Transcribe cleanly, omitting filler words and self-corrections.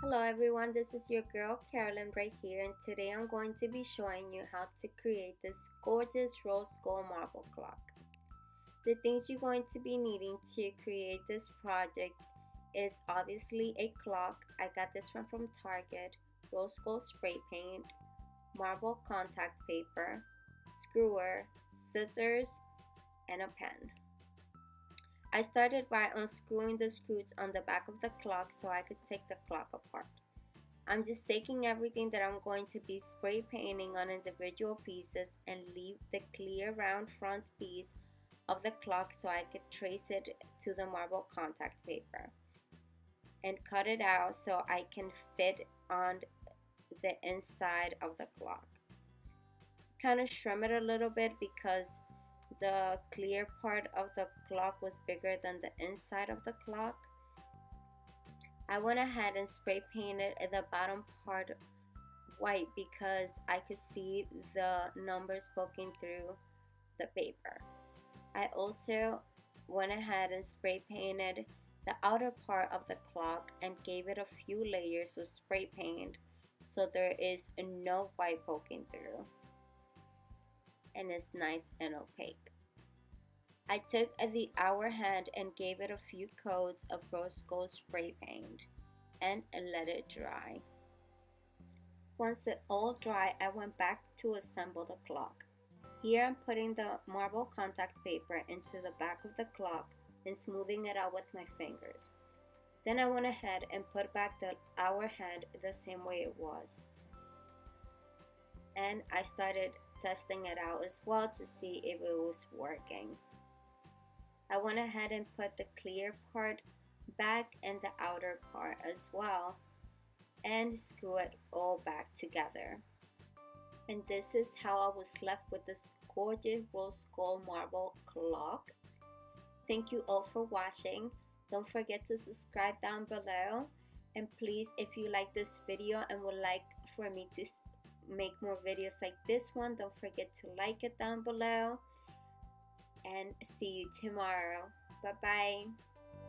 Hello everyone, this is your girl Carolyn right here, and today I'm going to be showing you how to create this gorgeous rose gold marble clock. The things you're going to be needing to create this project is obviously a clock. I got this one from Target, rose gold spray paint, marble contact paper, screwer, scissors, and a pen. I started by unscrewing the screws on the back of the clock so I could take the clock apart. I'm just taking everything that I'm going to be spray painting on individual pieces and leave the clear round front piece of the clock so I could trace it to the marble contact paper and cut it out so I can fit on the inside of the clock. Kind of trim it a little bit because the clear part of the clock was bigger than the inside of the clock. I went ahead and spray painted the bottom part white because I could see the numbers poking through the paper. I also went ahead and spray painted the outer part of the clock and gave it a few layers of spray paint so there is no white poking through and it's nice and opaque. I took the hour hand and gave it a few coats of rose gold spray paint and let it dry. Once it all dry, I went back to assemble the clock. Here I'm putting the marble contact paper into the back of the clock and smoothing it out with my fingers. Then I went ahead and put back the hour hand the same way it was. And I started testing it out as well to see if it was working. I went ahead and put the clear part back and the outer part as well and screw it all back together. And this is how I was left with this gorgeous rose gold marble clock. Thank you all for watching. Don't forget to subscribe down below, and please, if you like this video and would like for me to make more videos like this one, don't forget to like it down below, and see you tomorrow. Bye bye.